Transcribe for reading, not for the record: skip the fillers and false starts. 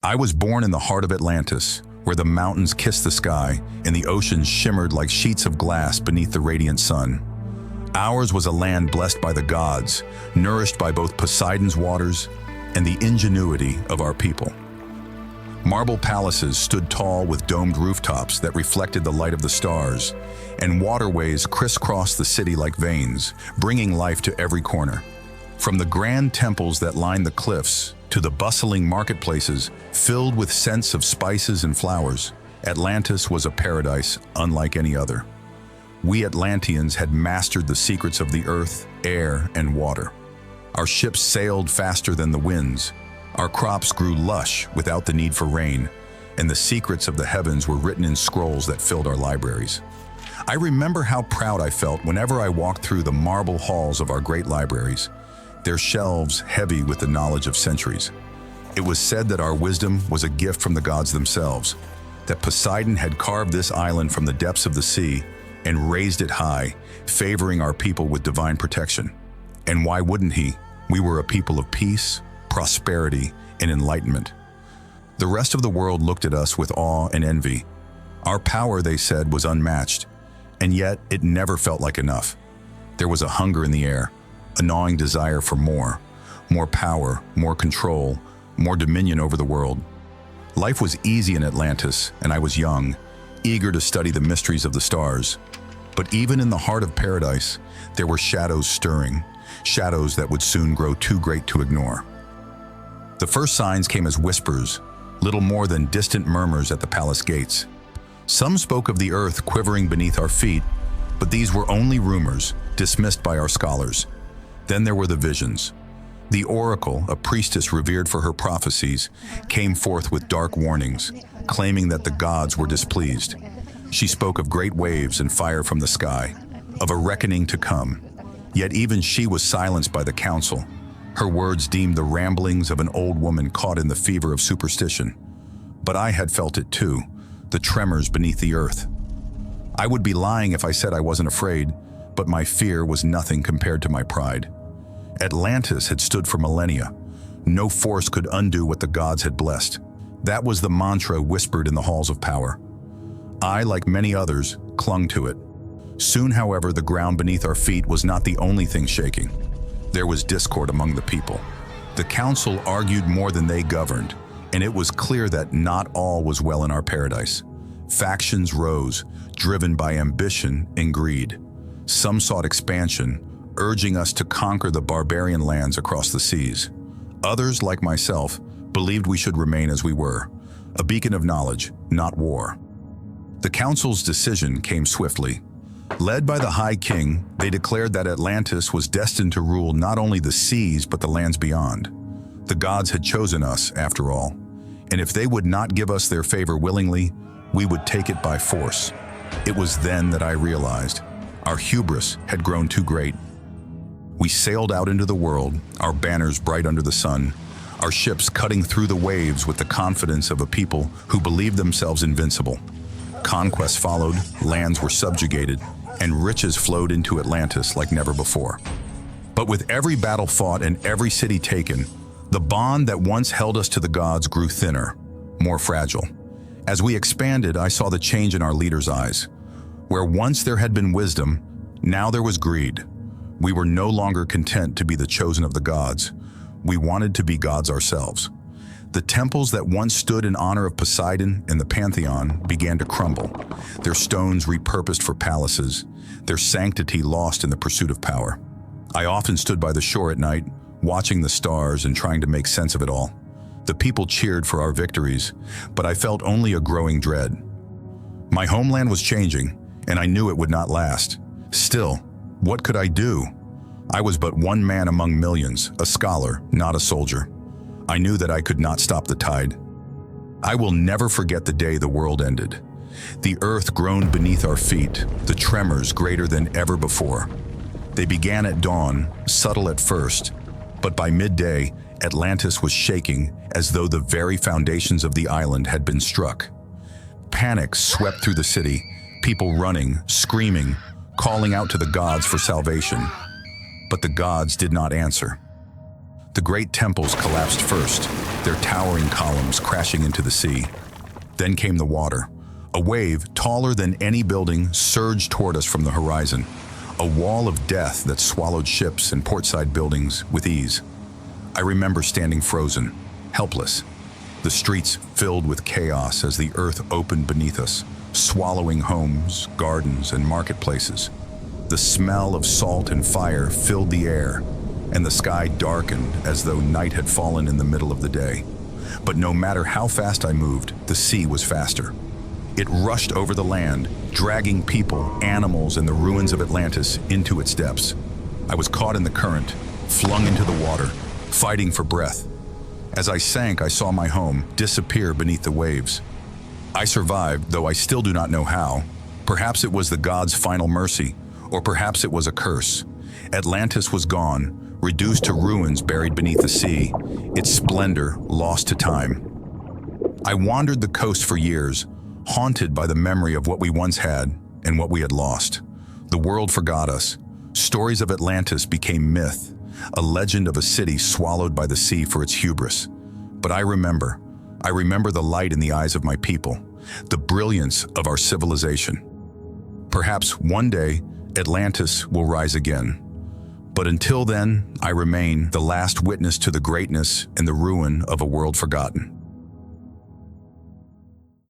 I was born in the heart of Atlantis, where the mountains kissed the sky and the oceans shimmered like sheets of glass beneath the radiant sun. Ours was a land blessed by the gods, nourished by both Poseidon's waters and the ingenuity of our people. Marble palaces stood tall with domed rooftops that reflected the light of the stars, and waterways crisscrossed the city like veins, bringing life to every corner. From the grand temples that lined the cliffs to the bustling marketplaces filled with scents of spices and flowers, Atlantis was a paradise unlike any other. We Atlanteans had mastered the secrets of the earth, air, and water. Our ships sailed faster than the winds. Our crops grew lush without the need for rain, and the secrets of the heavens were written in scrolls that filled our libraries. I remember how proud I felt whenever I walked through the marble halls of our great libraries, their shelves heavy with the knowledge of centuries. It was said that our wisdom was a gift from the gods themselves, that Poseidon had carved this island from the depths of the sea and raised it high, favoring our people with divine protection. And why wouldn't he? We were a people of peace, prosperity, and enlightenment. The rest of the world looked at us with awe and envy. Our power, they said, was unmatched, and yet it never felt like enough. There was a hunger in the air, a gnawing desire for more power, more control, more dominion over the world. Life was easy in Atlantis, and I was young, eager to study the mysteries of the stars. But even in the heart of paradise, there were shadows stirring, shadows that would soon grow too great to ignore. The first signs came as whispers, little more than distant murmurs at the palace gates. Some spoke of the earth quivering beneath our feet, but these were only rumors, dismissed by our scholars. Then there were the visions. The oracle, a priestess revered for her prophecies, came forth with dark warnings, claiming that the gods were displeased. She spoke of great waves and fire from the sky, of a reckoning to come. Yet even she was silenced by the council. Her words deemed the ramblings of an old woman caught in the fever of superstition. But I had felt it too, the tremors beneath the earth. I would be lying if I said I wasn't afraid, but my fear was nothing compared to my pride. Atlantis had stood for millennia. No force could undo what the gods had blessed. That was the mantra whispered in the halls of power. I, like many others, clung to it. Soon, however, the ground beneath our feet was not the only thing shaking. There was discord among the people. The council argued more than they governed, and it was clear that not all was well in our paradise. Factions rose, driven by ambition and greed. Some sought expansion, urging us to conquer the barbarian lands across the seas. Others, like myself, believed we should remain as we were, a beacon of knowledge, not war. The council's decision came swiftly. Led by the High King, they declared that Atlantis was destined to rule not only the seas but the lands beyond. The gods had chosen us, after all, and if they would not give us their favor willingly, we would take it by force. It was then that I realized our hubris had grown too great. We sailed out into the world, our banners bright under the sun, our ships cutting through the waves with the confidence of a people who believed themselves invincible. Conquests followed, lands were subjugated, and riches flowed into Atlantis like never before. But with every battle fought and every city taken, the bond that once held us to the gods grew thinner, more fragile. As we expanded, I saw the change in our leaders' eyes. Where once there had been wisdom, now there was greed. We were no longer content to be the chosen of the gods. We wanted to be gods ourselves. The temples that once stood in honor of Poseidon and the Pantheon began to crumble, their stones repurposed for palaces, their sanctity lost in the pursuit of power. I often stood by the shore at night, watching the stars and trying to make sense of it all. The people cheered for our victories, but I felt only a growing dread. My homeland was changing, and I knew it would not last. Still, what could I do? I was but one man among millions, a scholar, not a soldier. I knew that I could not stop the tide. I will never forget the day the world ended. The earth groaned beneath our feet, the tremors greater than ever before. They began at dawn, subtle at first, but by midday, Atlantis was shaking as though the very foundations of the island had been struck. Panic swept through the city, people running, screaming, calling out to the gods for salvation. But the gods did not answer. The great temples collapsed first, their towering columns crashing into the sea. Then came the water. A wave, taller than any building, surged toward us from the horizon. A wall of death that swallowed ships and portside buildings with ease. I remember standing frozen, helpless. The streets filled with chaos as the earth opened beneath us, swallowing homes, gardens, and marketplaces. The smell of salt and fire filled the air, and the sky darkened as though night had fallen in the middle of the day. But no matter how fast I moved, the sea was faster. It rushed over the land, dragging people, animals, and the ruins of Atlantis into its depths. I was caught in the current, flung into the water, fighting for breath. As I sank, I saw my home disappear beneath the waves. I survived, though I still do not know how. Perhaps it was the gods' final mercy, or perhaps it was a curse. Atlantis was gone, reduced to ruins buried beneath the sea, its splendor lost to time. I wandered the coast for years, haunted by the memory of what we once had and what we had lost. The world forgot us. Stories of Atlantis became myth, a legend of a city swallowed by the sea for its hubris. But I remember the light in the eyes of my people, the brilliance of our civilization. Perhaps one day, Atlantis will rise again. But until then, I remain the last witness to the greatness and the ruin of a world forgotten.